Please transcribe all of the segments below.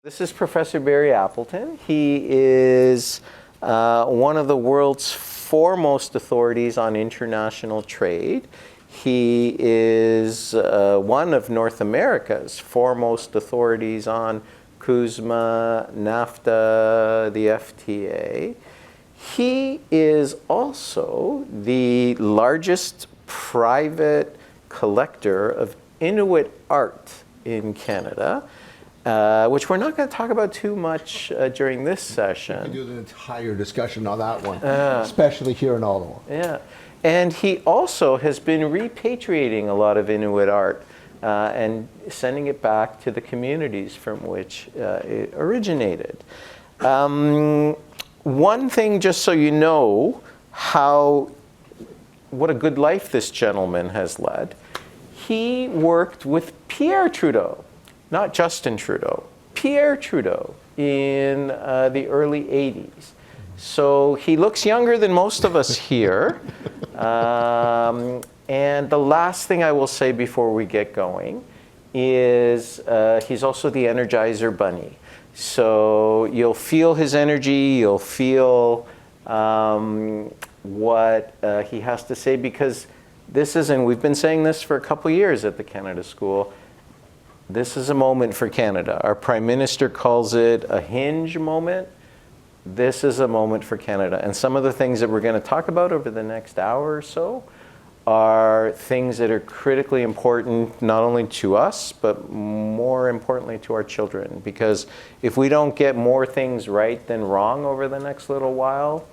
This is Professor Barry Appleton. He is one of the world's foremost authorities on international trade. He is one of North America's foremost authorities on CUSMA, NAFTA, the FTA. He is also the largest private collector of Inuit art in Canada, which we're not going to talk about too much during this session. We can do an entire discussion on that one, especially here in Ottawa. Yeah, and he also has been repatriating a lot of Inuit art and sending it back to the communities from which it originated. One thing, just so you know what a good life this gentleman has led, he worked with Pierre Trudeau. Not Justin Trudeau, Pierre Trudeau in the early 80s. So he looks younger than most of us here. And the last thing I will say before we get going is he's also the Energizer Bunny. So you'll feel his energy, you'll feel what he has to say, because this is, and we've been saying this for a couple years at the Canada School, this is a moment for Canada. Our Prime Minister calls it a hinge moment. This is a moment for Canada. And some of the things that we're going to talk about over the next hour or so are things that are critically important, not only to us, but more importantly to our children. Because if we don't get more things right than wrong over the next little while, ...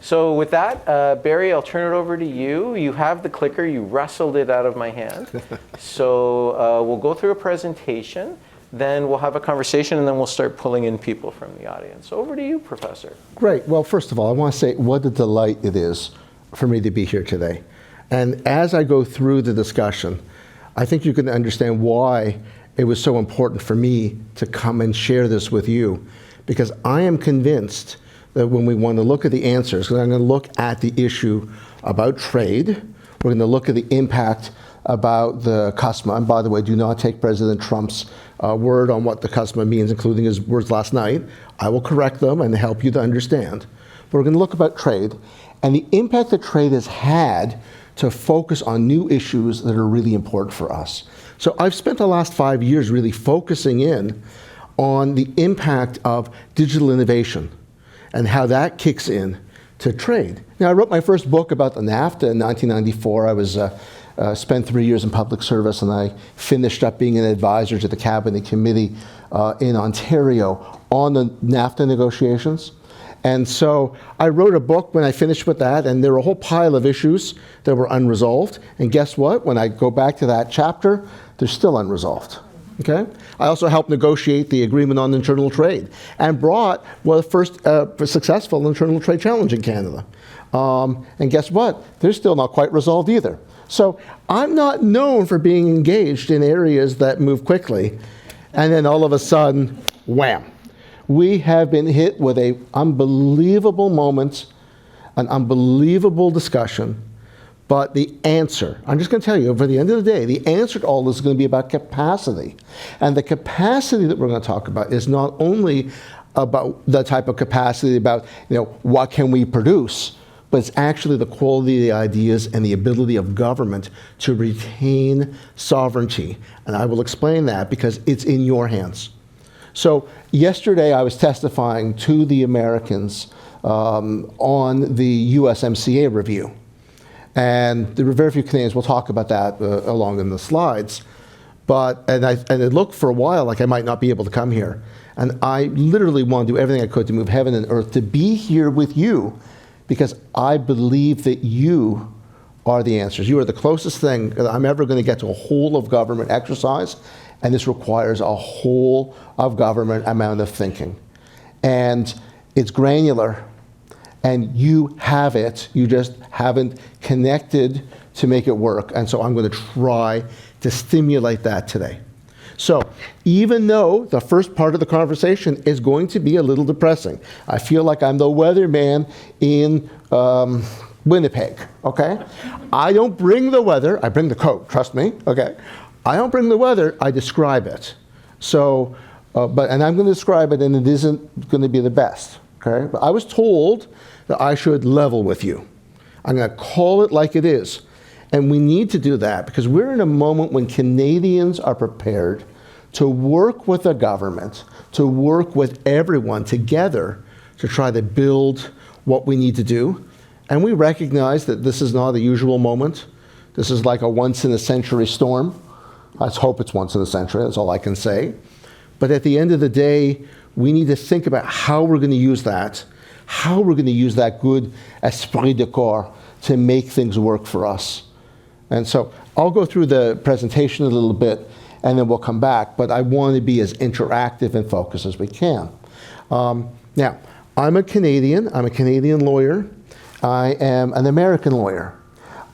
So with that, Barry, I'll turn it over to you. You have the clicker. You wrestled it out of my hand. So we'll go through a presentation, then we'll have a conversation, and then we'll start pulling in people from the audience. Over to you, Professor. Great. Well, first of all, I want to say what a delight it is for me to be here today. And as I go through the discussion, I think you can understand why it was so important for me to come and share this with you, because I am convinced that when we want to look at the answers, because I'm going to look at the issue about trade, we're going to look at the impact about the CUSMA. And by the way, do not take President Trump's word on what the CUSMA means, including his words last night. I will correct them and help you to understand. But we're going to look about trade and the impact that trade has had to focus on new issues that are really important for us. So I've spent the last 5 years really focusing in on the impact of digital innovation and how that kicks in to trade. Now, I wrote my first book about the NAFTA in 1994. I was spent 3 years in public service, and I finished up being an advisor to the Cabinet Committee in Ontario on the NAFTA negotiations. And so I wrote a book when I finished with that, and there were a whole pile of issues that were unresolved. And guess what? When I go back to that chapter, they're still unresolved. Okay? I also helped negotiate the agreement on internal trade and brought the first successful internal trade challenge in Canada. And guess what? They're still not quite resolved either. So I'm not known for being engaged in areas that move quickly, and then all of a sudden, wham. We have been hit with an unbelievable moment, an unbelievable discussion. But the answer, I'm just going to tell you, over the end of the day, the answer to all this is going to be about capacity. And the capacity that we're going to talk about is not only about the type of capacity about, what can we produce, but it's actually the quality of the ideas and the ability of government to retain sovereignty. And I will explain that because it's in your hands. So yesterday I was testifying to the Americans on the USMCA review. And there were very few Canadians. We'll talk about that along in the slides. And it looked for a while like I might not be able to come here. And I literally want to do everything I could to move heaven and earth to be here with you, because I believe that you are the answers. You are the closest thing that I'm ever going to get to a whole of government exercise, and this requires a whole of government amount of thinking. And it's granular. And you have it, you just haven't connected to make it work. And so I'm going to try to stimulate that today. So even though the first part of the conversation is going to be a little depressing, I feel like I'm the weatherman in Winnipeg, okay? I don't bring the weather, I bring the coat, trust me, okay? I don't bring the weather, I describe it. So, and I'm going to describe it, and it isn't going to be the best, okay? But I was told that I should level with you. I'm going to call it like it is. And we need to do that because we're in a moment when Canadians are prepared to work with the government, to work with everyone together to try to build what we need to do. And we recognize that this is not a usual moment. This is like a once-in-a-century storm. Let's hope it's once in a century, that's all I can say. But at the end of the day, we need to think about how we're going to use that, how we're going to use that good esprit de corps to make things work for us. And so I'll go through the presentation a little bit, and then we'll come back, but I want to be as interactive and focused as we can. Now, I'm a Canadian lawyer. I am an American lawyer.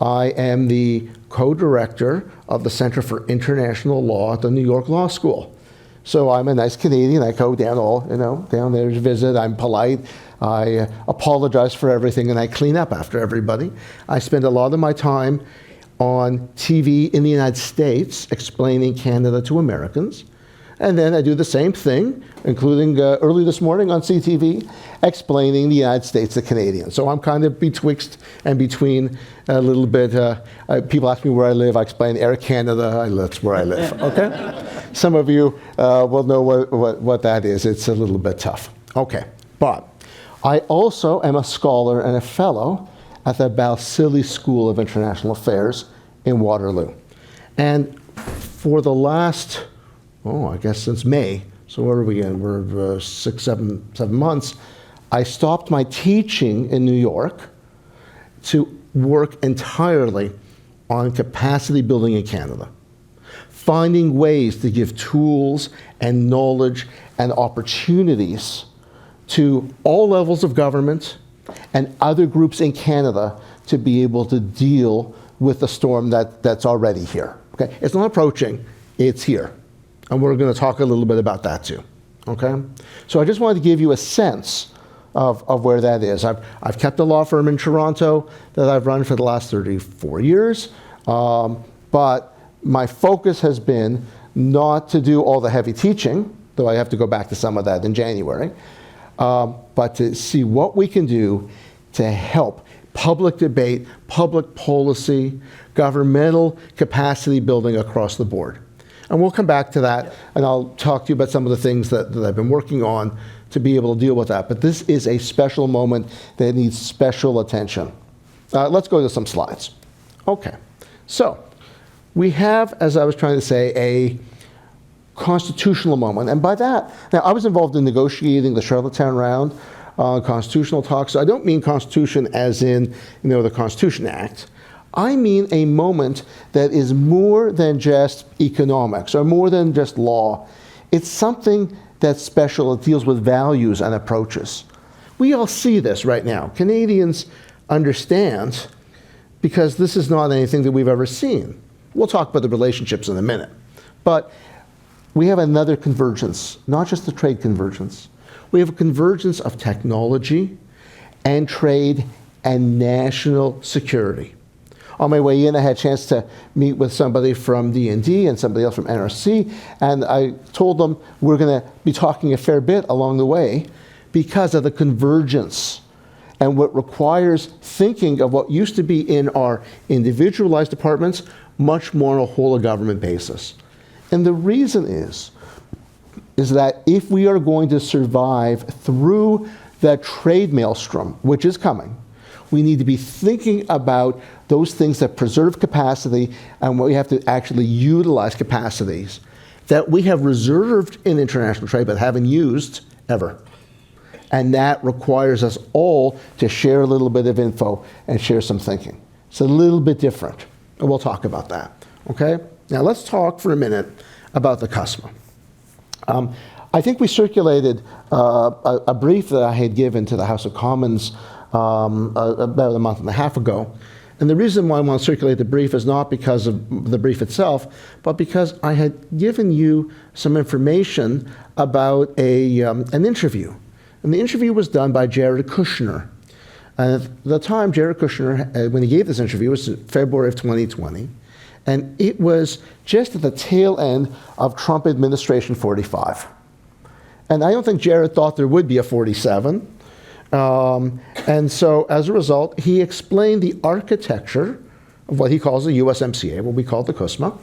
I am the co-director of the Center for International Law at the New York Law School. So I'm a nice Canadian. I go down down there to visit. I'm polite. I apologize for everything, and I clean up after everybody. I spend a lot of my time on TV in the United States explaining Canada to Americans. And then I do the same thing, including early this morning on CTV, explaining the United States to Canadians. So I'm kind of betwixt and between a little bit. People ask me where I live. I explain Air Canada. That's where I live. Okay? Some of you will know what that is. It's a little bit tough. Okay. But I also am a scholar and a fellow at the Balsillie School of International Affairs in Waterloo. And for the last, I guess since May, so where are we in? We're 7 months. I stopped my teaching in New York to work entirely on capacity building in Canada, finding ways to give tools and knowledge and opportunities to all levels of government and other groups in Canada to be able to deal with the storm that's already here. Okay? It's not approaching, it's here. And we're going to talk a little bit about that too. Okay? So I just wanted to give you a sense of where that is. I've kept a law firm in Toronto that I've run for the last 34 years, but my focus has been not to do all the heavy teaching, though I have to go back to some of that in January, but to see what we can do to help public debate, public policy, governmental capacity building across the board. And we'll come back to that, and I'll talk to you about some of the things that I've been working on to be able to deal with that. But this is a special moment that needs special attention. Let's go to some slides. Okay, so we have, as I was trying to say, a constitutional moment. And by that, now I was involved in negotiating the Charlottetown round constitutional talks. So I don't mean constitution as in, the Constitution Act. I mean a moment that is more than just economics or more than just law. It's something that's special. It deals with values and approaches. We all see this right now. Canadians understand because this is not anything that we've ever seen. We'll talk about the relationships in a minute. But we have another convergence, not just the trade convergence. We have a convergence of technology and trade and national security. On my way in, I had a chance to meet with somebody from D&D and somebody else from NRC, and I told them we're going to be talking a fair bit along the way because of the convergence and what requires thinking of what used to be in our individualized departments much more on a whole of government basis. And the reason is that if we are going to survive through that trade maelstrom, which is coming, we need to be thinking about those things that preserve capacity, and we have to actually utilize capacities that we have reserved in international trade but haven't used ever. And that requires us all to share a little bit of info and share some thinking. It's a little bit different, and we'll talk about that. Okay? Now let's talk for a minute about the CUSMA. I think we circulated a brief that I had given to the House of Commons about a month and a half ago. And the reason why I want to circulate the brief is not because of the brief itself, but because I had given you some information about an interview. And the interview was done by Jared Kushner. And at the time, Jared Kushner, when he gave this interview, it was in February of 2020, And it was just at the tail end of Trump administration 45. And I don't think Jared thought there would be a 47. And so as a result, he explained the architecture of what he calls the USMCA, what we call the CUSMA.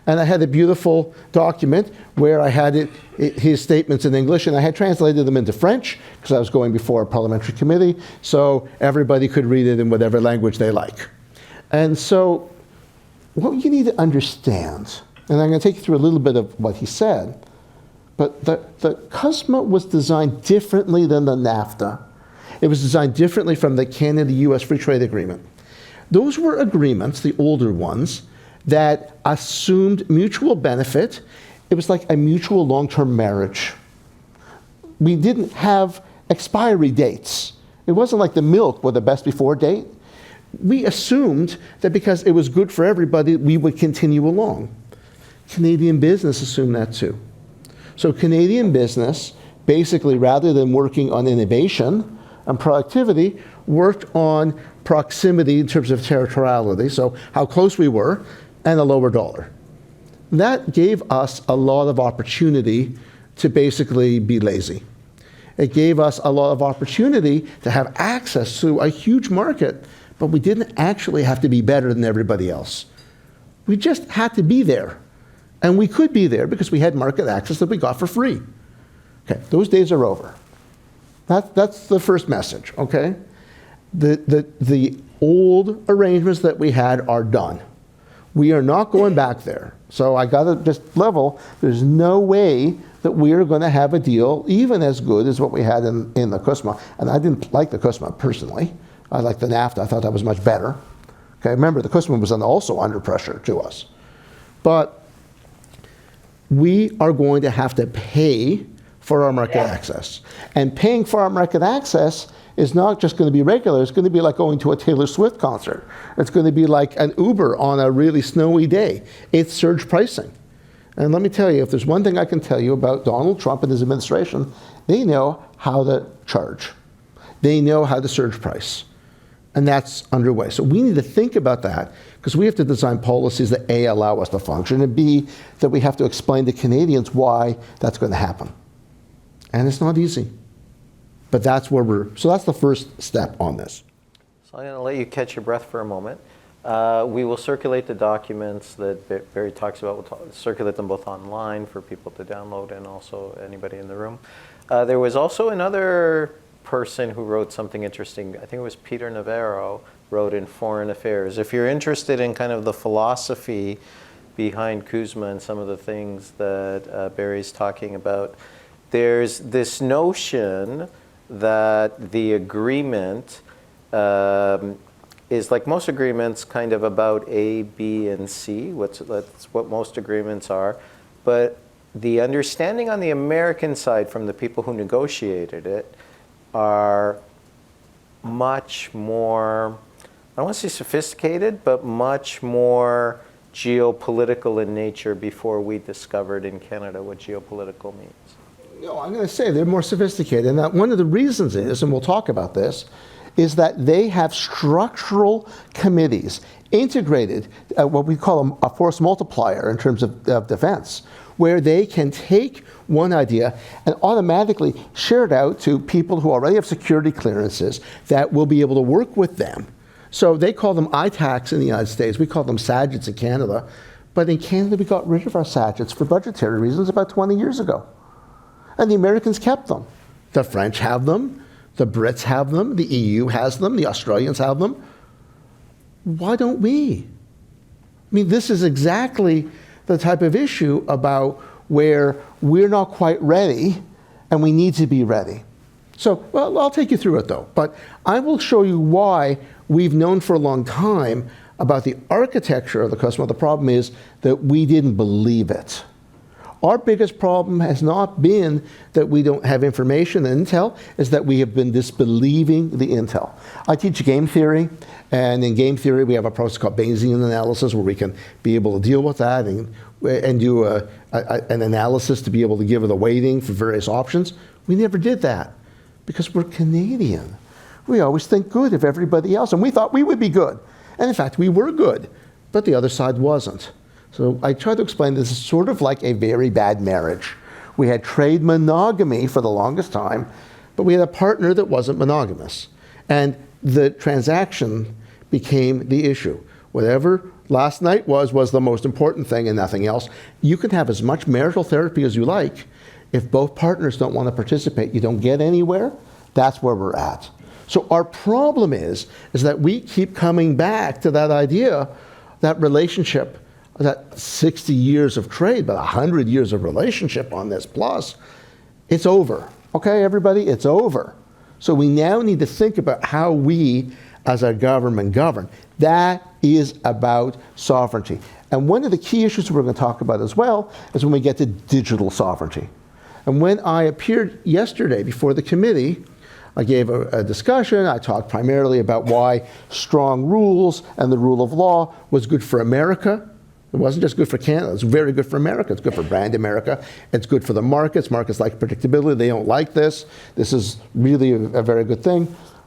And I had a beautiful document where I had his statements in English, and I had translated them into French because I was going before a parliamentary committee, so everybody could read it in whatever language they like. And so what you need to understand, and I'm going to take you through a little bit of what he said, but the CUSMA was designed differently than the NAFTA. It was designed differently from the Canada-US Free Trade Agreement. Those were agreements, the older ones, that assumed mutual benefit. It was like a mutual long-term marriage. We didn't have expiry dates. It wasn't like the milk with the best before date. We assumed that because it was good for everybody, we would continue along. Canadian business assumed that too. So Canadian business, basically, rather than working on innovation and productivity, worked on proximity in terms of territoriality, so how close we were, and a lower dollar. That gave us a lot of opportunity to basically be lazy. It gave us a lot of opportunity to have access to a huge market, but we didn't actually have to be better than everybody else. We just had to be there. And we could be there because we had market access that we got for free. Okay, those days are over. That's the first message, okay? The old arrangements that we had are done. We are not going back there. So I got to just level, there's no way that we're going to have a deal even as good as what we had in the CUSMA. And I didn't like the CUSMA personally. I liked the NAFTA. I thought that was much better. Okay, remember, the CUSMA was also under pressure to us. But we are going to have to pay for our market access. And paying for our market access is not just going to be regular. It's going to be like going to a Taylor Swift concert. It's going to be like an Uber on a really snowy day. It's surge pricing. And let me tell you, if there's one thing I can tell you about Donald Trump and his administration, they know how to charge. They know how to surge price. And that's underway. So we need to think about that because we have to design policies that A, allow us to function, and B, that we have to explain to Canadians why that's going to happen. And it's not easy. But that's where so that's the first step on this. So I'm going to let you catch your breath for a moment. We will circulate the documents that Barry talks about. We'll circulate them both online for people to download and also anybody in the room. There was also another person who wrote something interesting. I think it was Peter Navarro wrote in Foreign Affairs. If you're interested in kind of the philosophy behind CUSMA and some of the things that Barry's talking about, there's this notion that the agreement is, like most agreements, kind of about A, B, and C. That's what most agreements are. But the understanding on the American side from the people who negotiated it are much more, I don't want to say sophisticated, but much more geopolitical in nature before we discovered in Canada what geopolitical means. No, I'm going to say they're more sophisticated. And that one of the reasons is, and we'll talk about this, is that they have structural committees integrated, what we call a force multiplier in terms of defense, where they can take one idea and automatically share it out to people who already have security clearances that will be able to work with them. So they call them ITACs in the United States. We call them SAGITs in Canada. But in Canada, we got rid of our SAGITs for budgetary reasons about 20 years ago. And the Americans kept them. The French have them. The Brits have them. The EU has them. The Australians have them. Why don't we? I mean, this is exactly the type of issue about where we're not quite ready and we need to be ready. So, well, I'll take you through it though, but I will show you why we've known for a long time about the architecture of the CUSMA. The problem is that we didn't believe it. Our biggest problem has not been that we don't have information and intel, is that we have been disbelieving the intel. I teach game theory, and in game theory we have a process called Bayesian analysis where we can be able to deal with that and do an analysis to be able to give it a weighting for various options. We never did that because we're Canadian. We always think good of everybody else, and we thought we would be good. And in fact, we were good. but the other side wasn't. So I try to explain this is sort of like a very bad marriage. We had trade monogamy for the longest time, but we had a partner that wasn't monogamous. And the transaction became the issue. Whatever last night was the most important thing and nothing else. You can have as much marital therapy as you like. If both partners don't want to participate, you don't get anywhere. That's where we're at. So our problem is that we keep coming back to that idea, that relationship, that 60 years of trade, but 100 years of relationship on this plus, it's over. Okay, everybody, it's over. So we now need to think about how we, as a government, govern. That is about sovereignty. And one of the key issues we're going to talk about as well is when we get to digital sovereignty. And when I appeared yesterday before the committee, I gave a discussion. I talked primarily about why strong rules and the rule of law was good for America. It wasn't just good for Canada. It's very good for America. It's good for brand America. It's good for the markets. Markets like predictability. They don't like this. This is really a very good thing.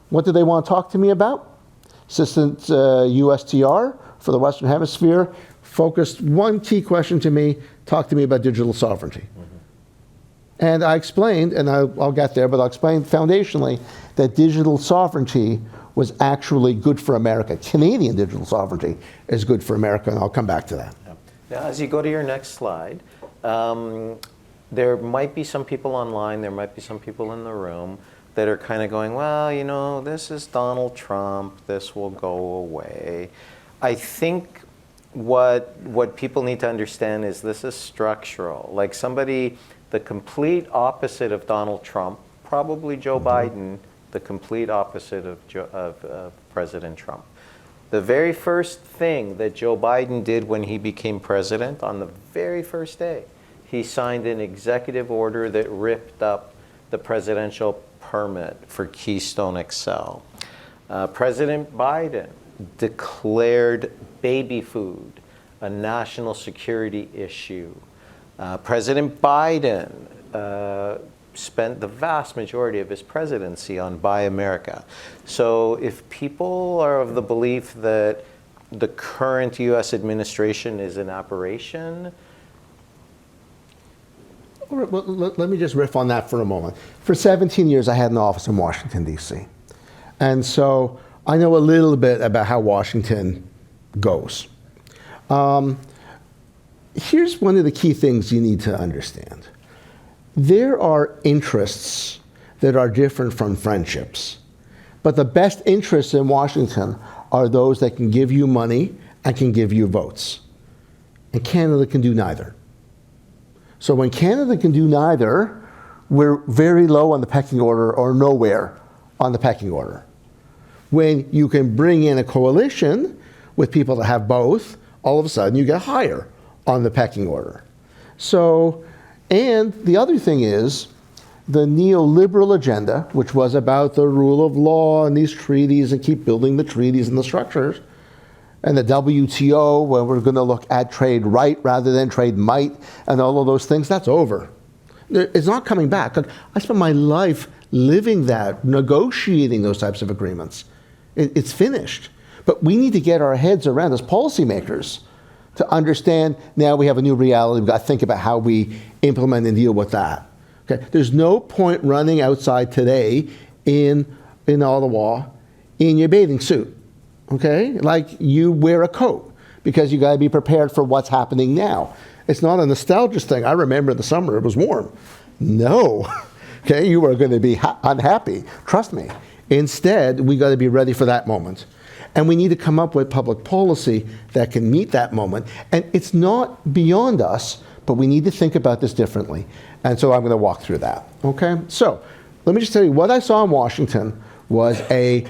What do they want to talk to me about? Assistant USTR for the Western Hemisphere focused one key question to me, talk to me about digital sovereignty. And I explained, and I'll get there, but I'll explain foundationally that digital sovereignty was actually good for America. Canadian digital sovereignty is good for America, and I'll come back to that. Now, as you go to your next slide, there might be some people online, there might be some people in the room that are kind of going, well, you know, this is Donald Trump, this will go away. I think what people need to understand is this is structural. Like somebody, the complete opposite of Donald Trump, probably Joe Biden, the complete opposite of President Trump. The very first thing that Joe Biden did when he became president, on the very first day, he signed an executive order that ripped up the presidential permit for Keystone XL. President Biden declared baby food a national security issue. President Biden spent the vast majority of his presidency on Buy America. So if people are of the belief that the current US administration is an aberration. Well, let me just riff on that for a moment. For 17 years, I had an office in Washington, D.C. And so I know a little bit about how Washington goes. Here's one of the key things you need to understand. There are interests that are different from friendships. But the best interests in Washington are those that can give you money and can give you votes. And Canada can do neither. So when Canada can do neither, we're very low on the pecking order or nowhere on the pecking order. When you can bring in a coalition with people that have both, all of a sudden you get higher on the pecking order. So, and the other thing is, the neoliberal agenda, which was about the rule of law and these treaties and keep building the treaties and the structures, and the WTO, where we're going to look at trade right rather than trade might, and all of those things, that's over. It's not coming back. I spent my life living that, negotiating those types of agreements. It's finished. But we need to get our heads around, as policymakers, to understand now we have a new reality. We've got to think about how we implement and deal with that. Okay? There's no point running outside today in Ottawa in your bathing suit. Okay? Like you wear a coat because you got to be prepared for what's happening now. It's not a nostalgia thing. I remember in the summer it was warm. No. Okay? You are going to be unhappy. Trust me. Instead, we got to be ready for that moment. And we need to come up with public policy that can meet that moment. And it's not beyond us, but we need to think about this differently. And so I'm going to walk through that. Okay? So let me just tell you, what I saw in Washington was a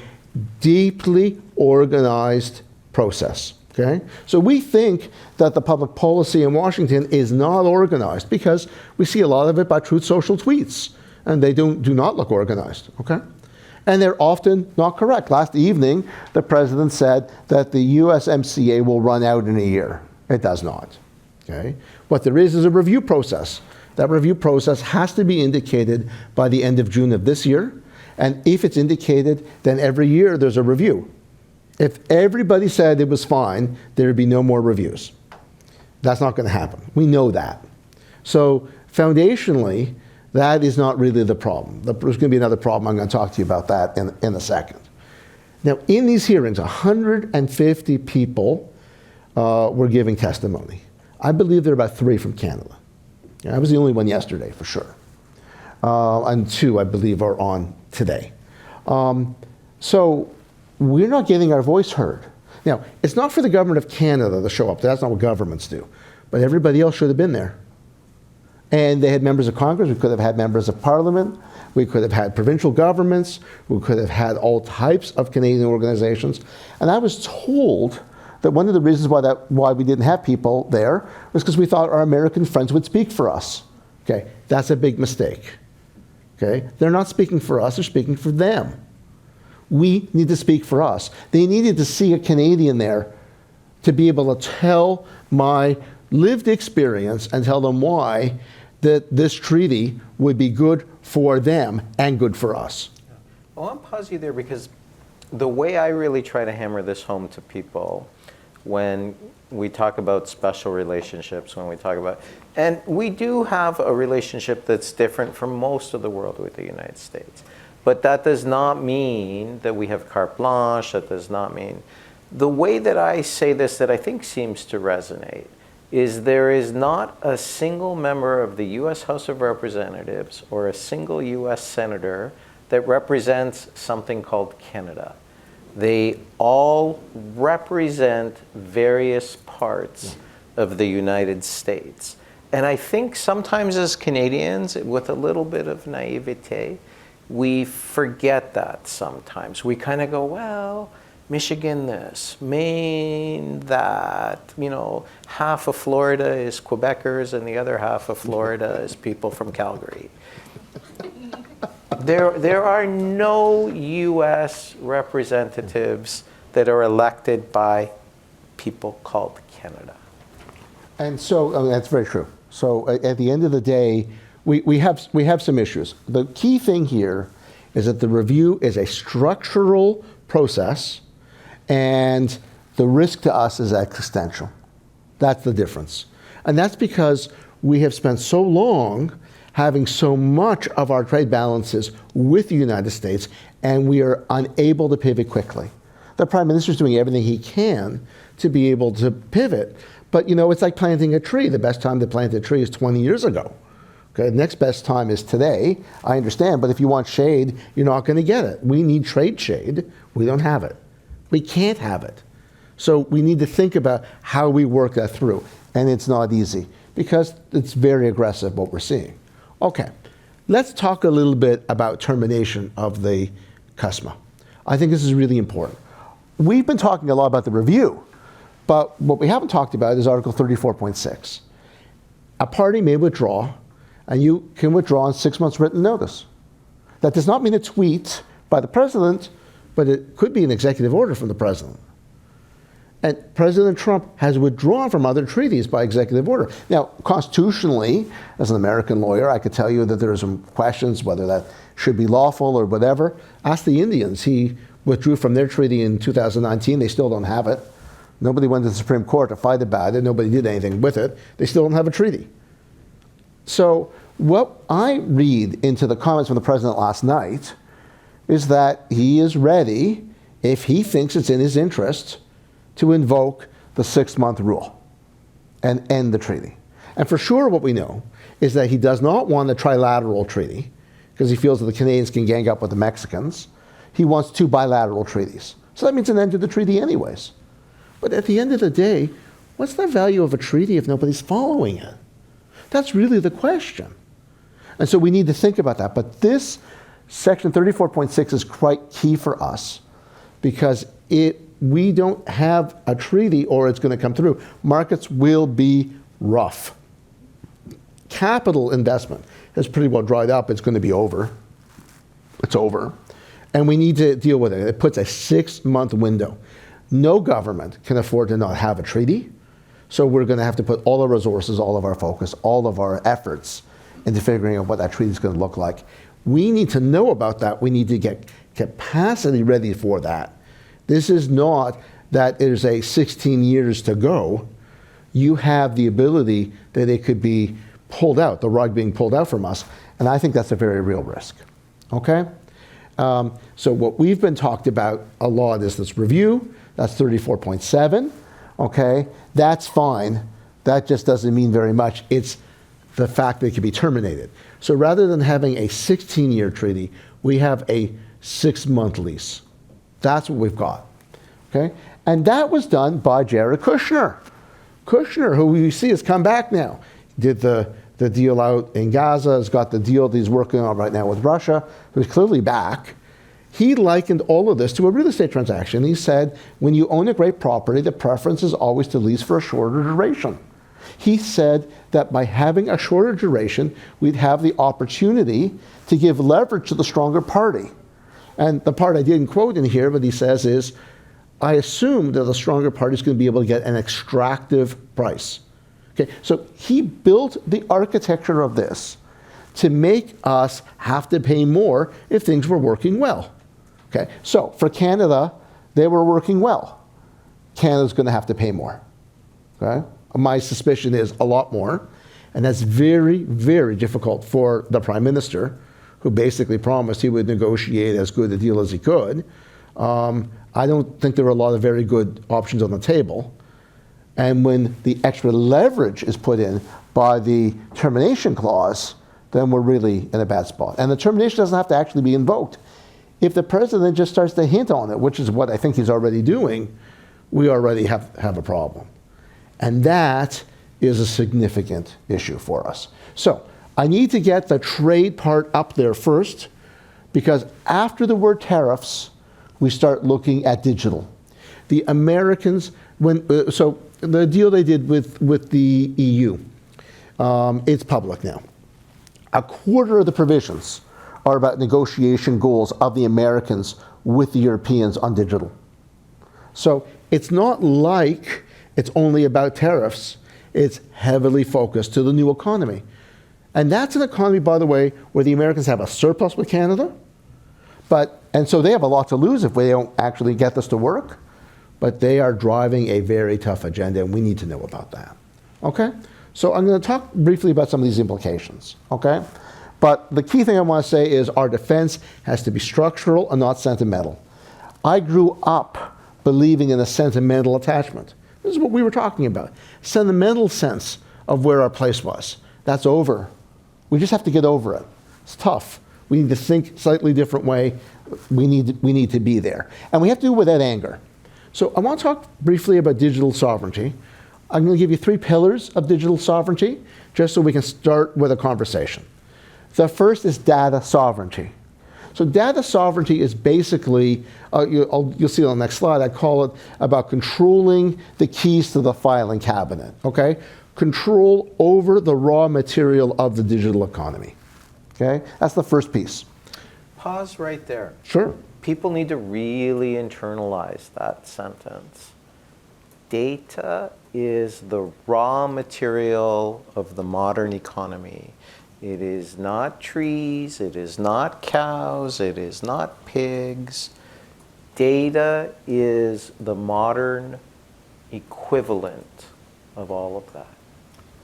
deeply organized process. Okay? So we think that the public policy in Washington is not organized because we see a lot of it by Truth Social tweets, and they do not look organized. Okay? And they're often not correct. Last evening, the president said that the USMCA will run out in a year. It does not. Okay? What there is a review process. That review process has to be indicated by the end of June of this year. And if it's indicated, then every year there's a review. If everybody said it was fine, there would be no more reviews. That's not going to happen. We know that. So foundationally, that is not really the problem. There's going to be another problem. I'm going to talk to you about that in a second. Now, in these hearings, 150 people were giving testimony. I believe there are about 3 from Canada. I was the only one yesterday, for sure. And 2, I believe, are on today. So we're not getting our voice heard. Now, it's not for the government of Canada to show up. That's not what governments do. But everybody else should have been there. And they had members of Congress. We could have had members of Parliament. We could have had provincial governments. We could have had all types of Canadian organizations. And I was told that one of the reasons why we didn't have people there was because we thought our American friends would speak for us. Okay, that's a big mistake. Okay, they're not speaking for us, they're speaking for them. We need to speak for us. They needed to see a Canadian there to be able to tell my lived experience and tell them why that this treaty would be good for them and good for us. Well, I'll pause you there because the way I really try to hammer this home to people when we talk about special relationships, when we talk about, and we do have a relationship that's different from most of the world with the United States. But that does not mean that we have carte blanche. That does not mean, the way that I say this that I think seems to resonate is there is not a single member of the U.S. House of Representatives or a single U.S. senator that represents something called Canada. They all represent various parts of the United States. And I think sometimes as Canadians, with a little bit of naivete, we forget that sometimes. We kind of go, well, Michigan this, Maine that, half of Florida is Quebecers and the other half of Florida is people from Calgary. There are no U.S. representatives that are elected by people called Canada. And so, that's very true. So at the end of the day, we have some issues. The key thing here is that the review is a structural process, and the risk to us is existential. That's the difference. And that's because we have spent so long having so much of our trade balances with the United States, and we are unable to pivot quickly. The Prime Minister is doing everything he can to be able to pivot. But it's like planting a tree. The best time to plant a tree is 20 years ago. Okay, the next best time is today. I understand, but if you want shade, you're not going to get it. We need trade shade. We don't have it. We can't have it. So we need to think about how we work that through. And it's not easy because it's very aggressive what we're seeing. Okay, let's talk a little bit about termination of the CUSMA. I think this is really important. We've been talking a lot about the review, but what we haven't talked about is Article 34.6. A party may withdraw, and you can withdraw on 6 months written notice. That does not mean a tweet by the president, but it could be an executive order from the president. And President Trump has withdrawn from other treaties by executive order. Now, constitutionally, as an American lawyer, I could tell you that there are some questions whether that should be lawful or whatever. Ask the Indians. He withdrew from their treaty in 2019. They still don't have it. Nobody went to the Supreme Court to fight about it. Nobody did anything with it. They still don't have a treaty. So what I read into the comments from the president last night is that he is ready, if he thinks it's in his interest, to invoke the 6-month rule and end the treaty. And for sure what we know is that he does not want a trilateral treaty because he feels that the Canadians can gang up with the Mexicans. He wants 2 bilateral treaties. So that means an end to the treaty anyways. But at the end of the day, what's the value of a treaty if nobody's following it? That's really the question. And so we need to think about that. But this Section 34.6 is quite key for us because we don't have a treaty or it's going to come through. Markets will be rough. Capital investment has pretty well dried up. It's going to be over. It's over. And we need to deal with it. It puts a 6-month window. No government can afford to not have a treaty. So we're going to have to put all our resources, all of our focus, all of our efforts into figuring out what that treaty is going to look like. We need to know about that. We need to get capacity ready for that. This is not that there's a 16 years to go. You have the ability that it could be pulled out, the rug being pulled out from us, and I think that's a very real risk. Okay? So what we've been talked about a lot is this review. That's 34.7. Okay? That's fine. That just doesn't mean very much. It's the fact that it can be terminated. So rather than having a 16-year treaty, we have a 6-month lease. That's what we've got. Okay? And that was done by Jared Kushner. Kushner, who you see has come back now, did the deal out in Gaza, has got the deal that he's working on right now with Russia, who's clearly back. He likened all of this to a real estate transaction. He said, when you own a great property, the preference is always to lease for a shorter duration. He said that by having a shorter duration, we'd have the opportunity to give leverage to the stronger party. And the part I didn't quote in here, but he says is, I assume that the stronger party is going to be able to get an extractive price. Okay, so he built the architecture of this to make us have to pay more if things were working well. Okay, so for Canada, they were working well. Canada's going to have to pay more. Okay, my suspicion is a lot more, and that's very, very difficult for the Prime Minister, who basically promised he would negotiate as good a deal as he could. I don't think there were a lot of very good options on the table. And when the extra leverage is put in by the termination clause, then we're really in a bad spot. And the termination doesn't have to actually be invoked. If the president just starts to hint on it, which is what I think he's already doing, we already have a problem. And that is a significant issue for us. So I need to get the trade part up there first, because after the word tariffs, we start looking at digital. The Americans, so the deal they did with the EU, it's public now. A quarter of the provisions are about negotiation goals of the Americans with the Europeans on digital. So it's not like it's only about tariffs. It's heavily focused to the new economy. And that's an economy, by the way, where the Americans have a surplus with Canada, and so they have a lot to lose if they don't actually get this to work. But they are driving a very tough agenda, and we need to know about that. Okay? So I'm going to talk briefly about some of these implications. Okay? But the key thing I want to say is our defense has to be structural and not sentimental. I grew up believing in a sentimental attachment. This is what we were talking about. Sentimental sense of where our place was. That's over. We just have to get over it. It's tough. We need to think slightly different way. We need to be there. And we have to do it without anger. So I want to talk briefly about digital sovereignty. I'm going to give you 3 pillars of digital sovereignty, just so we can start with a conversation. The first is data sovereignty. So data sovereignty is basically, you'll see on the next slide, I call it about controlling the keys to the filing cabinet, okay? Control over the raw material of the digital economy, okay? That's the first piece. Pause right there. Sure. People need to really internalize that sentence. Data is the raw material of the modern economy. It is not trees, it is not cows, it is not pigs. Data is the modern equivalent of all of that.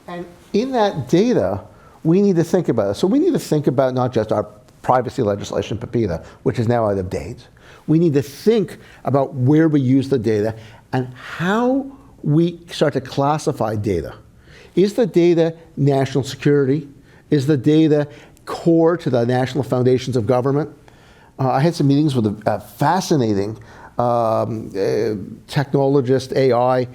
And in that data, we need to think about it. So we need to think about not just our privacy legislation, PIPEDA, which is now out of date. We need to think about where we use the data and how we start to classify data. Is the data national security? Is the data core to the national foundations of government? I had some meetings with a fascinating technologist, AI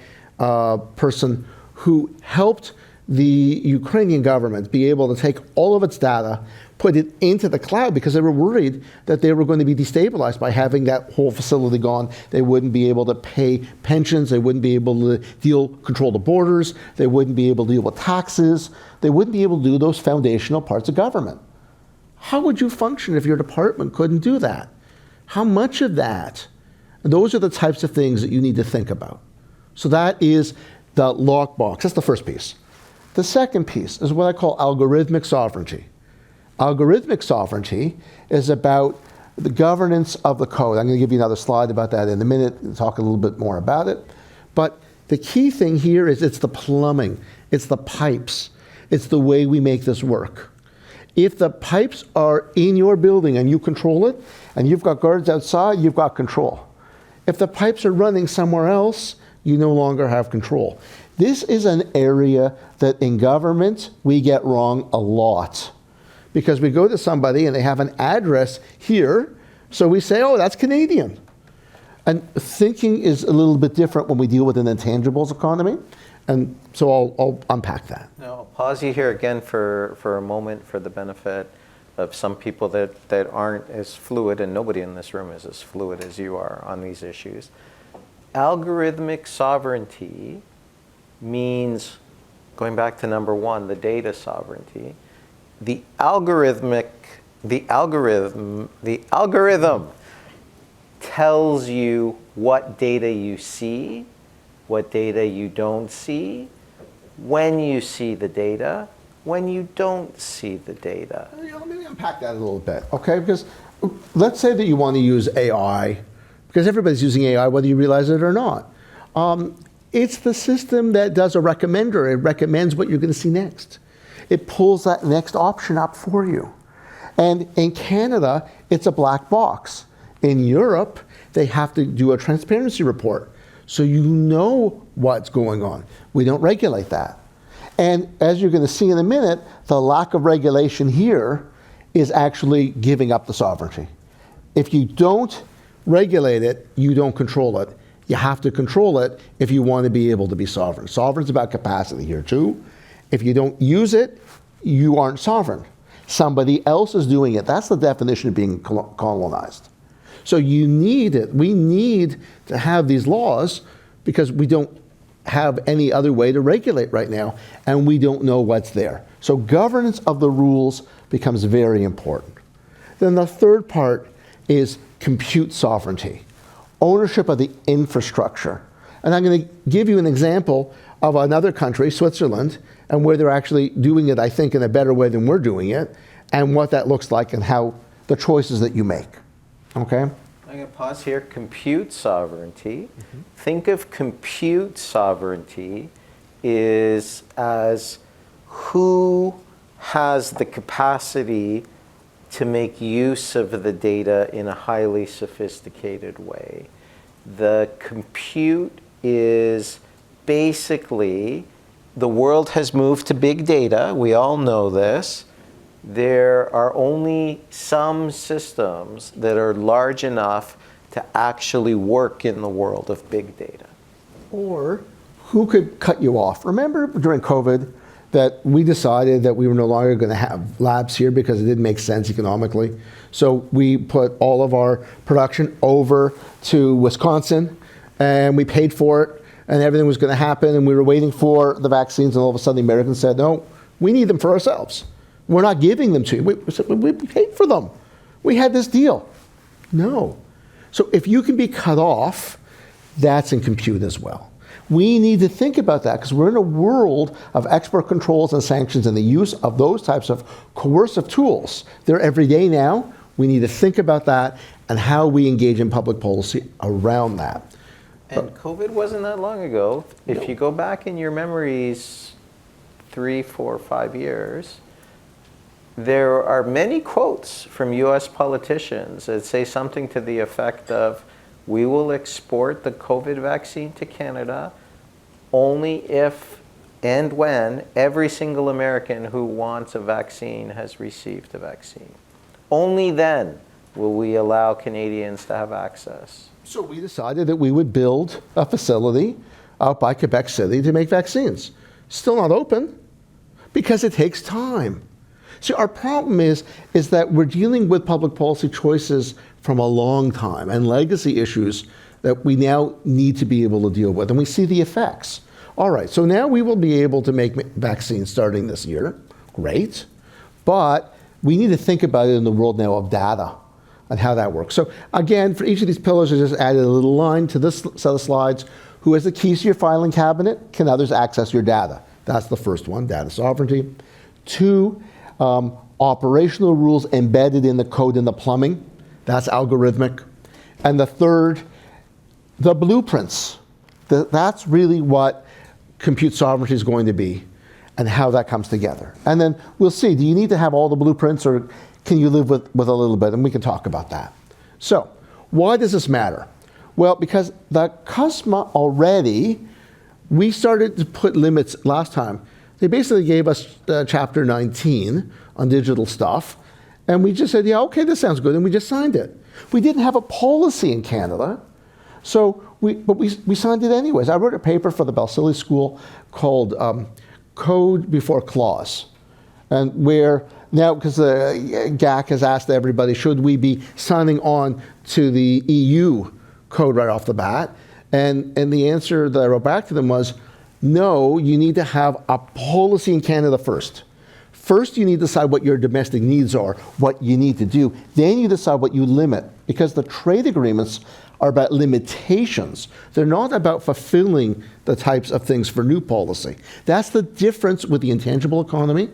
person who helped the Ukrainian government be able to take all of its data, put it into the cloud, because they were worried that they were going to be destabilized by having that whole facility gone. They wouldn't be able to pay pensions. They wouldn't be able to control the borders. They wouldn't be able to deal with taxes. They wouldn't be able to do those foundational parts of government. How would you function if your department couldn't do that? How much of that? And those are the types of things that you need to think about. So that is the lockbox. That's the first piece. The second piece is what I call algorithmic sovereignty. Algorithmic sovereignty is about The governance of the code. I'm going to give you another slide about that in a minute and talk a little bit more about it. But the key thing here is it's the plumbing, it's the pipes, it's the way we make this work. If the pipes are in your building and you control it, and you've got guards outside, you've got control. If the pipes are running somewhere else, you no longer have control. This is an area that in government we get wrong a lot. Because we go to somebody and they have an address here, so we say, oh, that's Canadian. And thinking is a little bit different when we deal with an intangibles economy. And so I'll unpack that. Now, I'll pause you here again for a moment for the benefit of some people that aren't as fluid, and nobody in this room is as fluid as you are on these issues. Algorithmic sovereignty means, going back to number one, the data sovereignty. The algorithm tells you what data you see, what data you don't see, when you see the data, when you don't see the data. Let me unpack that a little bit, okay? Because let's say that you want to use AI, because everybody's using AI whether you realize it or not. It's the system that does a recommender. It recommends what you're going to see next. It pulls that next option up for you. And in Canada, it's a black box. In Europe, they have to do a transparency report, so you know what's going on. We don't regulate that. And as you're going to see in a minute, the lack of regulation here is actually giving up the sovereignty. If you don't regulate it, you don't control it. You have to control it if you want to be able to be sovereign. Sovereign's about capacity here too. If you don't use it, you aren't sovereign. Somebody else is doing it. That's the definition of being colonized. So you need it. We need to have these laws because we don't have any other way to regulate right now, and we don't know what's there. So governance of the rules becomes very important. Then the third part is compute sovereignty, ownership of the infrastructure. And I'm going to give you an example of another country, Switzerland, and where they're actually doing it, I think, in a better way than we're doing it, and what that looks like and how the choices that you make. Okay? I'm going to pause here. Compute sovereignty. Mm-hmm. Think of compute sovereignty is as who has the capacity to make use of the data in a highly sophisticated way. The compute is basically, the world has moved to big data. We all know this. There are only some systems that are large enough to actually work in the world of big data. Or who could cut you off? Remember during COVID that we decided that we were no longer going to have labs here because it didn't make sense economically. So we put all of our production over to Wisconsin, and we paid for it, and everything was going to happen, and we were waiting for the vaccines, and all of a sudden the Americans said, no, we need them for ourselves. We're not giving them to you. We paid for them. We had this deal. No. So if you can be cut off, that's in compute as well. We need to think about that because we're in a world of export controls and sanctions and the use of those types of coercive tools. They're every day now. We need to think about that and how we engage in public policy around that. And COVID wasn't that long ago. If you go back in your memories 3, 4, 5 years, there are many quotes from US politicians that say something to the effect of, we will export the COVID vaccine to Canada only if and when every single American who wants a vaccine has received a vaccine. Only then will we allow Canadians to have access. So we decided that we would build a facility out by Quebec City to make vaccines. Still not open because it takes time. See, our problem is that we're dealing with public policy choices from a long time and legacy issues that we now need to be able to deal with, and we see the effects. All right, so now we will be able to make vaccines starting this year. Great. But we need to think about it in the world now of data and how that works. So again, for each of these pillars, I just added a little line to this set of slides. Who has the keys to your filing cabinet? Can others access your data? That's the first one, data sovereignty. 2, operational rules embedded in the code and the plumbing. That's algorithmic. And the third, the blueprints. That's really what compute sovereignty is going to be and how that comes together. And then we'll see, do you need to have all the blueprints or can you live with a little bit? And we can talk about that. So why does this matter? Well, because the CUSMA already, we started to put limits last time. They basically gave us Chapter 19 on digital stuff, and we just said, yeah, okay, this sounds good, and we just signed it. We didn't have a policy in Canada, but we signed it anyways. I wrote a paper for the Balsillie School called Code Before Clause, and where now, because the GAC has asked everybody, should we be signing on to the EU code right off the bat? And the answer that I wrote back to them was, no, you need to have a policy in Canada first. First, you need to decide what your domestic needs are, what you need to do. Then you decide what you limit, because the trade agreements are about limitations. They're not about fulfilling the types of things for new policy. That's the difference with the intangible economy.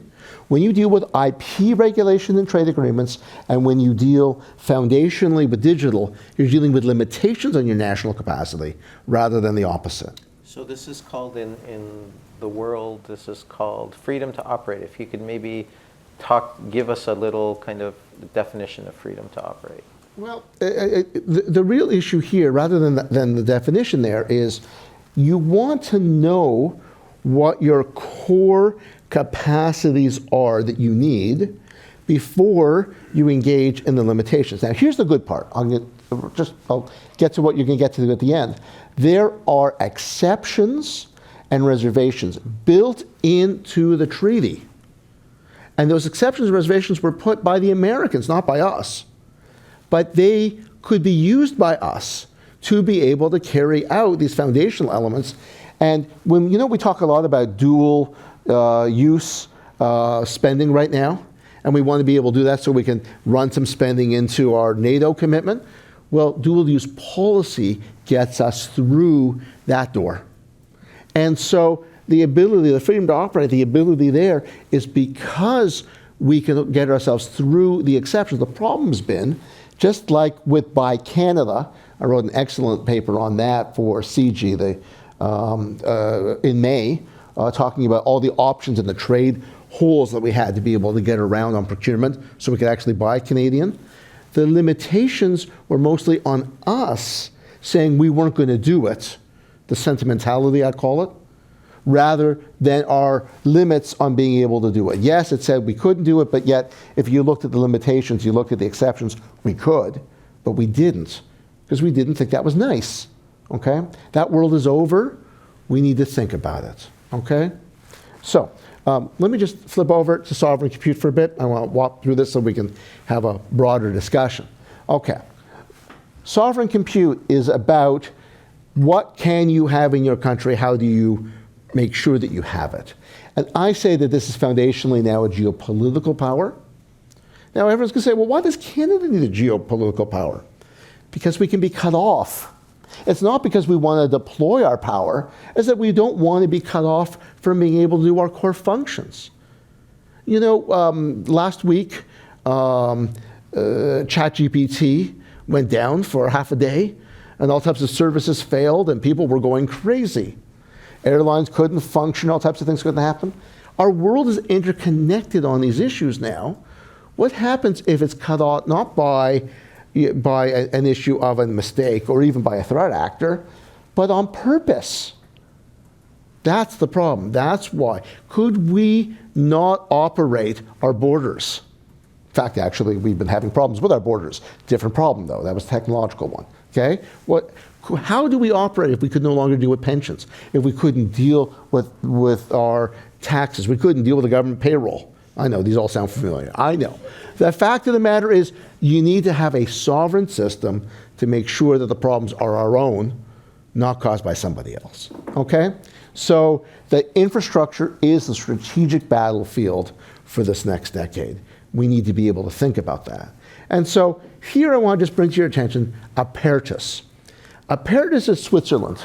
When you deal with IP regulation and trade agreements, and when you deal foundationally with digital, you're dealing with limitations on your national capacity rather than the opposite. So this is called in the world, this is called freedom to operate. If you could maybe give us a little kind of definition of freedom to operate. Well, the real issue here, rather than the definition there, is you want to know what your core capacities are that you need before you engage in the limitations. Now, here's the good part. I'll get to what you're going to get to at the end. There are exceptions and reservations built into the treaty. And those exceptions and reservations were put by the Americans, not by us. But they could be used by us to be able to carry out these foundational elements. And when we talk a lot about dual use spending right now, and we want to be able to do that so we can run some spending into our NATO commitment. Well, dual use policy gets us through that door. And so the ability, the freedom to operate, the ability there is because we can get ourselves through the exceptions. The problem's been, just like with Buy Canada, I wrote an excellent paper on that for CG in May, talking about all the options and the trade holes that we had to be able to get around on procurement so we could actually buy Canadian. The limitations were mostly on us saying we weren't going to do it, the sentimentality, I'd call it, rather than our limits on being able to do it. Yes, it said we couldn't do it, but yet if you looked at the limitations, you looked at the exceptions, we could, but we didn't, because we didn't think that was nice, okay? That world is over. We need to think about it, okay? So let me just flip over to sovereign compute for a bit. I want to walk through this so we can have a broader discussion. Okay. Sovereign compute is about what can you have in your country, how do you make sure that you have it. And I say that this is foundationally now a geopolitical power. Now everyone's going to say, well, why does Canada need a geopolitical power? Because we can be cut off. It's not because we want to deploy our power, it's that we don't want to be cut off from being able to do our core functions. Last week, ChatGPT went down for half a day, and all types of services failed, and people were going crazy. Airlines couldn't function, all types of things couldn't happen. Our world is interconnected on these issues now. What happens if it's cut off not by an issue of a mistake or even by a threat actor, but on purpose? That's the problem. That's why. Could we not operate our borders? In fact, actually, we've been having problems with our borders. Different problem, though. That was a technological one. Okay? How do we operate if we could no longer deal with pensions? If we couldn't deal with our taxes? We couldn't deal with the government payroll? I know, these all sound familiar. I know. The fact of the matter is, you need to have a sovereign system to make sure that the problems are our own, not caused by somebody else. Okay? So the infrastructure is the strategic battlefield for this next decade. We need to be able to think about that. And so here I want to just bring to your attention Apertus. Apertus is Switzerland.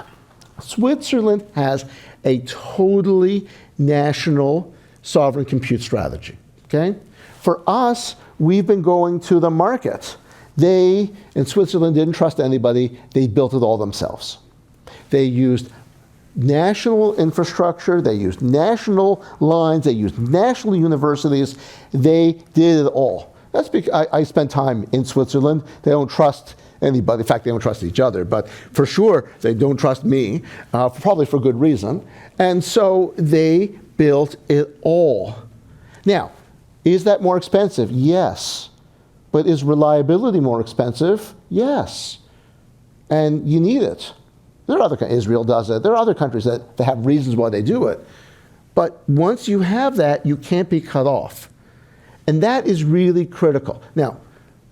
Switzerland has a totally national sovereign compute strategy. Okay? For us, we've been going to the market. They, in Switzerland, didn't trust anybody. They built it all themselves. They used national infrastructure, they used national lines, they used national universities. They did it all. That's because I spent time in Switzerland. They don't trust anybody. In fact, they don't trust each other. But for sure, they don't trust me, probably for good reason. And so they built it all. Now, is that more expensive? Yes. But is reliability more expensive? Yes. And you need it. There are other countries, Israel does it. There are other countries that have reasons why they do it. But once you have that, you can't be cut off. And that is really critical. Now,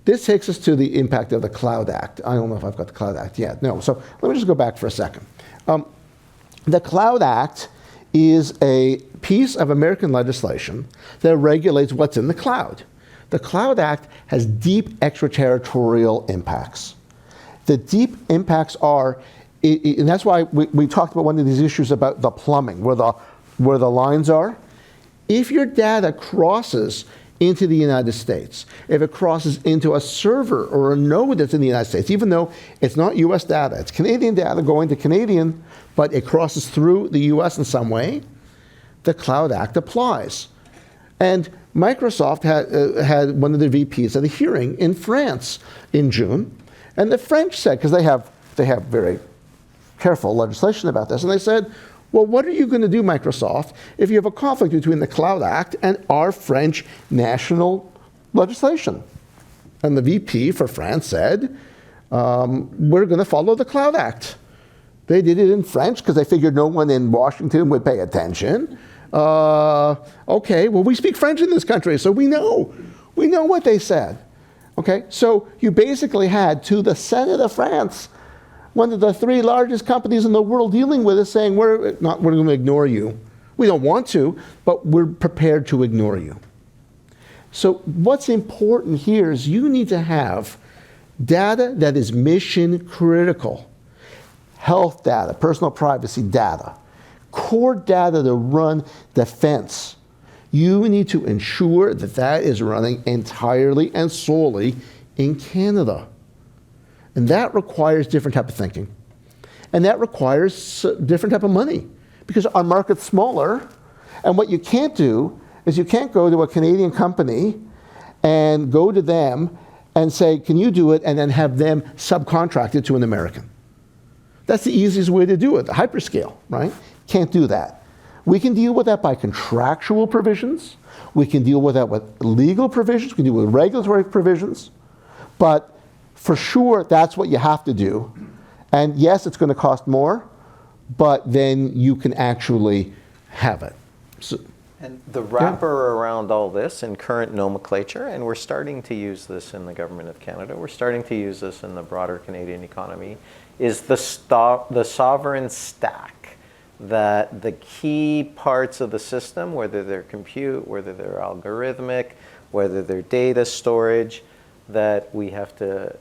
this takes us to the impact of the Cloud Act. I don't know if I've got the Cloud Act yet. No, so let me just go back for a second. The Cloud Act is a piece of American legislation that regulates what's in the cloud. The Cloud Act has deep extraterritorial impacts. The deep impacts are, and that's why we talked about one of these issues about the plumbing, where the lines are. If your data crosses into the United States, if it crosses into a server or a node that's in the United States, even though it's not US data, it's Canadian data going to Canadian, but it crosses through the US in some way, the Cloud Act applies. And Microsoft had one of their VPs at a hearing in France in June, and the French said, because they have very careful legislation about this, and they said, well, what are you going to do, Microsoft, if you have a conflict between the Cloud Act and our French national legislation? And the VP for France said, we're going to follow the Cloud Act. They did it in French because they figured no one in Washington would pay attention. Okay, well, we speak French in this country, so we know what they said. Okay, so you basically had, to the Senate of France, one of the three largest companies in the world dealing with it, saying, we're going to ignore you. We don't want to, but we're prepared to ignore you. So what's important here is you need to have data that is mission critical. Health data, personal privacy data, core data to run defense. You need to ensure that that is running entirely and solely in Canada. And that requires different type of thinking. And that requires different type of money, because our market's smaller. And what you can't do is you can't go to a Canadian company and go to them and say, can you do it, and then have them subcontract it to an American. That's the easiest way to do it, the hyperscale, right? Can't do that. We can deal with that by contractual provisions. We can deal with that with legal provisions. We can deal with regulatory provisions. But for sure, that's what you have to do. And yes, it's going to cost more, but then you can actually have it. So, and the wrapper around all this in current nomenclature, and we're starting to use this in the Government of Canada, we're starting to use this in the broader Canadian economy, is the sovereign stack. That the key parts of the system, whether they're compute, whether they're algorithmic, whether they're data storage, that we have to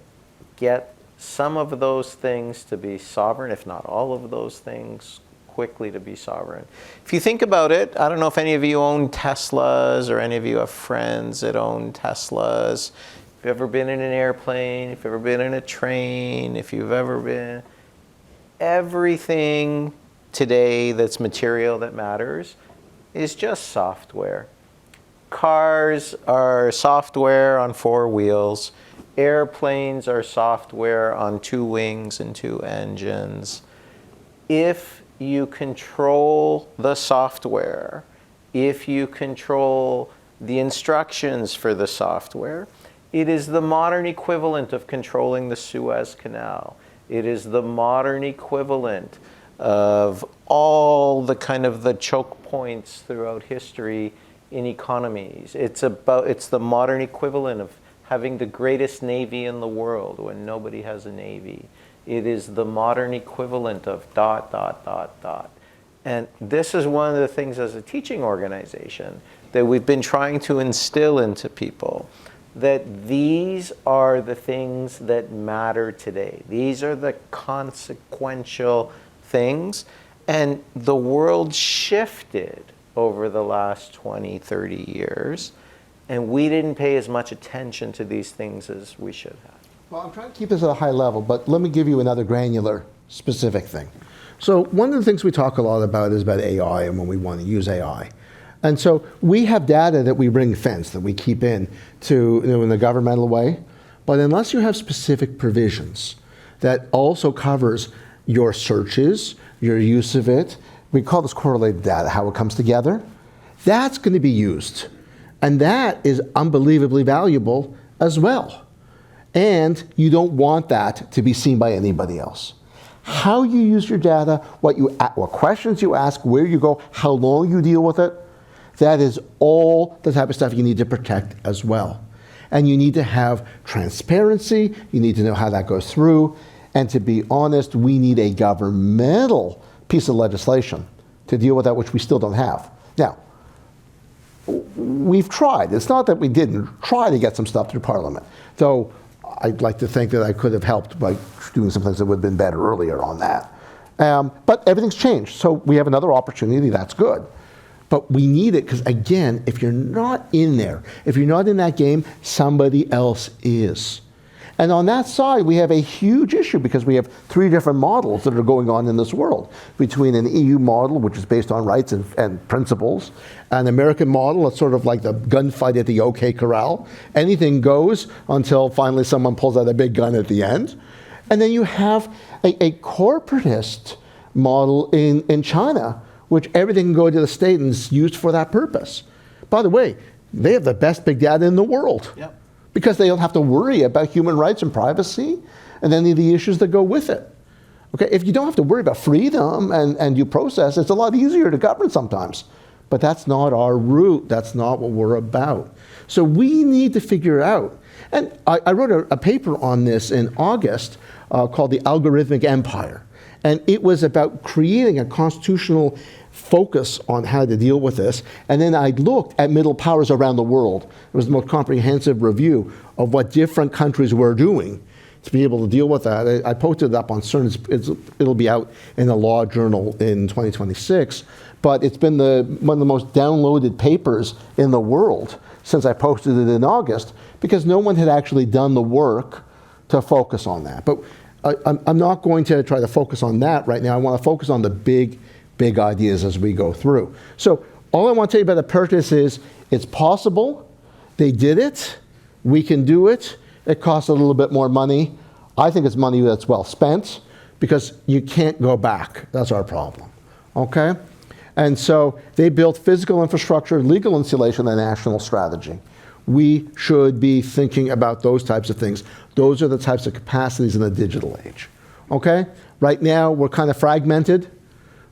get some of those things to be sovereign, if not all of those things, quickly to be sovereign. If you think about it, I don't know if any of you own Teslas or any of you have friends that own Teslas. If you've ever been in an airplane, if you've ever been in a train, if you've ever been, everything today that's material that matters is just software. Cars are software on 4 wheels. Airplanes are software on 2 wings and 2 engines. If you control the software, if you control the instructions for the software, it is the modern equivalent of controlling the Suez Canal. It is the modern equivalent of all the kind of the choke points throughout history in economies. It's the modern equivalent of having the greatest navy in the world when nobody has a navy. It is the modern equivalent of ... And this is one of the things as a teaching organization that we've been trying to instill into people, that these are the things that matter today. These are the consequential things. And the world shifted over the last 20, 30 years, and we didn't pay as much attention to these things as we should have. Well, I'm trying to keep this at a high level, but let me give you another granular, specific thing. So one of the things we talk a lot about is about AI and when we want to use AI. And so we have data that we ring fence, that we keep in to, in a governmental way. But unless you have specific provisions that also covers your searches, your use of it, we call this correlated data, how it comes together, that's going to be used. And that is unbelievably valuable as well. And you don't want that to be seen by anybody else. How you use your data, what questions you ask, where you go, how long you deal with it, that is all the type of stuff you need to protect as well. And you need to have transparency, you need to know how that goes through, and to be honest, we need a governmental piece of legislation to deal with that, which we still don't have. Now, we've tried. It's not that we didn't try to get some stuff through Parliament, though I'd like to think that I could have helped by doing some things that would have been better earlier on that. But everything's changed, so we have another opportunity, that's good. But we need it because, again, if you're not in there, if you're not in that game, somebody else is. And on that side, we have a huge issue because we have three different models that are going on in this world. Between an EU model, which is based on rights and principles, an American model, it's sort of like the gunfight at the OK Corral. Anything goes until finally someone pulls out a big gun at the end. And then you have a corporatist model in China, which everything can go to the state and is used for that purpose. By the way, they have the best big data in the world. Yep. Because they don't have to worry about human rights and privacy and any of the issues that go with it. Okay, if you don't have to worry about freedom and due process, it's a lot easier to govern sometimes. But that's not our route. That's not what we're about. So we need to figure out. And I wrote a paper on this in August called The Algorithmic Empire. And it was about creating a constitutional focus on how to deal with this. And then I looked at middle powers around the world. It was the most comprehensive review of what different countries were doing to be able to deal with that. I posted it up on CERN. It'll be out in the Law Journal in 2026. But it's been one of the most downloaded papers in the world since I posted it in August, because no one had actually done the work to focus on that. But I'm not going to try to focus on that right now. I want to focus on the big ideas as we go through. So all I want to tell you about the purchase is it's possible. They did it. We can do it. It costs a little bit more money. I think it's money that's well spent because you can't go back. That's our problem. Okay? And so they built physical infrastructure, legal insulation, and national strategy. We should be thinking about those types of things. Those are the types of capacities in the digital age. Okay? Right now, we're kind of fragmented.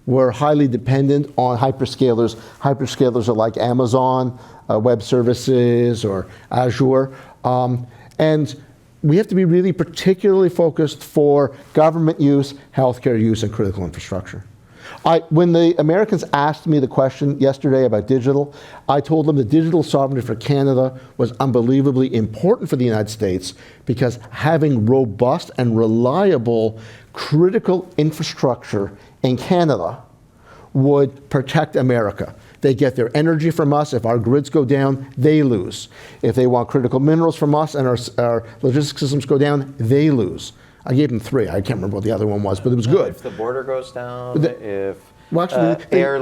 We're highly dependent on hyperscalers. Hyperscalers are like Amazon Web Services or Azure. And we have to be really particularly focused for government use, healthcare use, and critical infrastructure. When the Americans asked me the question yesterday about digital, I told them that digital sovereignty for Canada was unbelievably important for the United States because having robust and reliable critical infrastructure in Canada would protect America. They get their energy from us. If our grids go down, they lose. If they want critical minerals from us and our logistics systems go down, they lose. I gave them three. I can't remember what the other one was, but it was good. If the border goes down, Well, actually, air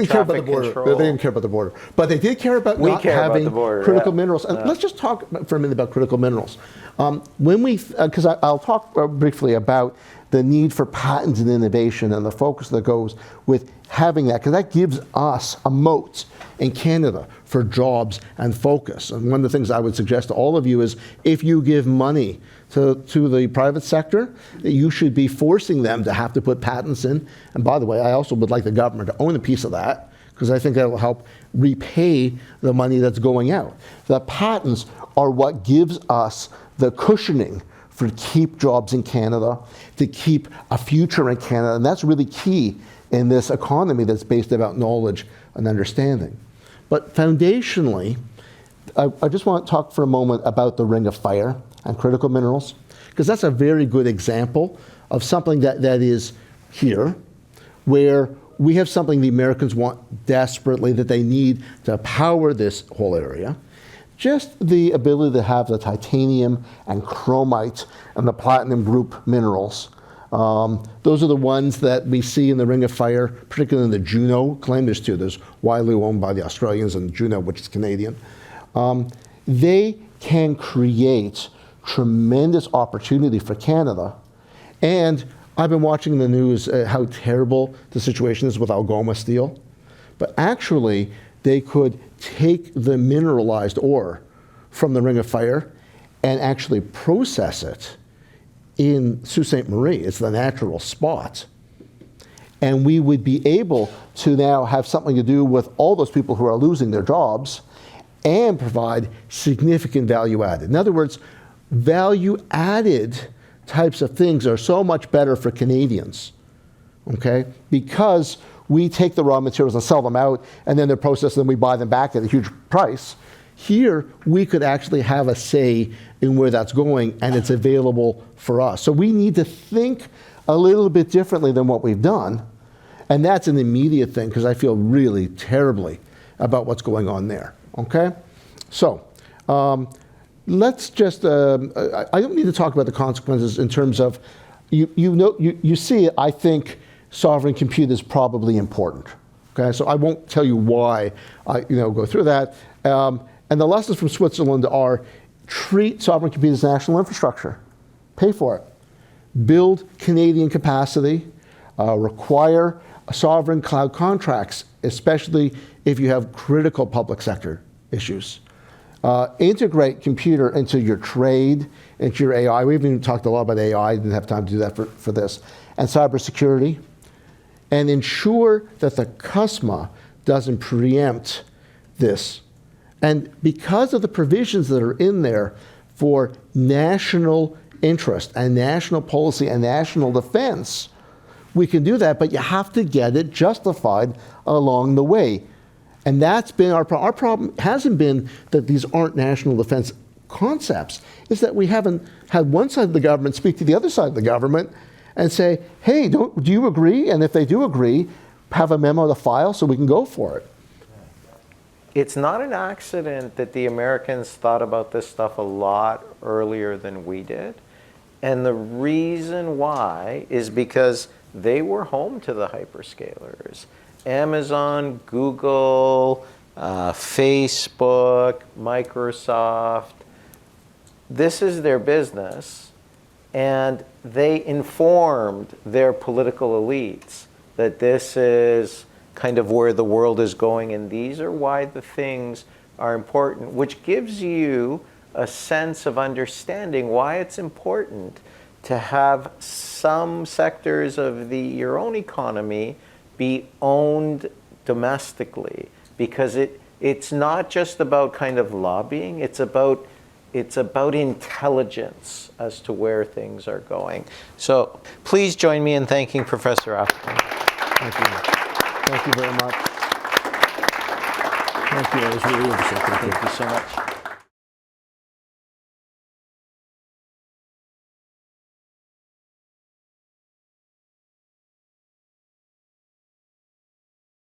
traffic control. They didn't care about the border. But they did care about not having critical minerals. And let's just talk for a minute about critical minerals. Because I'll talk briefly about the need for patents and innovation and the focus that goes with having that, because that gives us a moat in Canada for jobs and focus. And one of the things I would suggest to all of you is if you give money to the private sector, that you should be forcing them to have to put patents in. And by the way, I also would like the government to own a piece of that, because I think that will help repay the money that's going out. The patents are what gives us the cushioning for to keep jobs in Canada, to keep a future in Canada. And that's really key in this economy that's based about knowledge and understanding. But foundationally, I just want to talk for a moment about the Ring of Fire and critical minerals, because that's a very good example of something that is here, where we have something the Americans want desperately, that they need to power this whole area. just the ability to have the titanium and chromite and the platinum group minerals. Those are the ones that we see in the Ring of Fire, particularly in the Juno claim. There's two. There's Wyloo, owned by the Australians, and Juno, which is Canadian. They can create tremendous opportunity for Canada. And I've been watching the news how terrible the situation is with Algoma steel. But actually, they could take the mineralized ore from the Ring of Fire and actually process it in Sault Ste. Marie. It's the natural spot. And we would be able to now have something to do with all those people who are losing their jobs and provide significant value added. In other words, value added types of things are so much better for Canadians, okay? Because we take the raw materials and sell them out, and then they're processed, and we buy them back at a huge price. Here, we could actually have a say in where that's going, and it's available for us. So we need to think a little bit differently than what we've done, and that's an immediate thing, because I feel really terribly about what's going on there, okay? So let's just, I don't need to talk about the consequences in terms of, you see, I think sovereign compute is probably important, okay? So I won't tell you why I go through that. And the lessons from Switzerland are treat sovereign compute as national infrastructure. Pay for it. Build Canadian capacity. Require sovereign cloud contracts, especially if you have critical public sector issues. Integrate computer into your trade, into your AI. We've even talked a lot about AI. I didn't have time to do that for this. And cybersecurity. And ensure that the CUSMA doesn't preempt this. And because of the provisions that are in there for national interest and national policy and national defense, we can do that, but you have to get it justified along the way. And that's been our problem. Our problem hasn't been that these aren't national defense concepts. It's that we haven't had one side of the government speak to the other side of the government and say, hey, do you agree? And if they do agree, have a memo to file so we can go for it. It's not an accident that the Americans thought about this stuff a lot earlier than we did. And the reason why is because they were home to the hyperscalers. Amazon, Google, Facebook, Microsoft. This is their business. And they informed their political elites that this is kind of where the world is going, and these are why the things are important, which gives you a sense of understanding why it's important to have some sectors of your own economy be owned domestically, because it's not just about kind of lobbying, it's about intelligence as to where things are going. So please join me in thanking Professor Appleton. Thank you. Thank you very much. Thank you. It was really interesting. Thank you so much.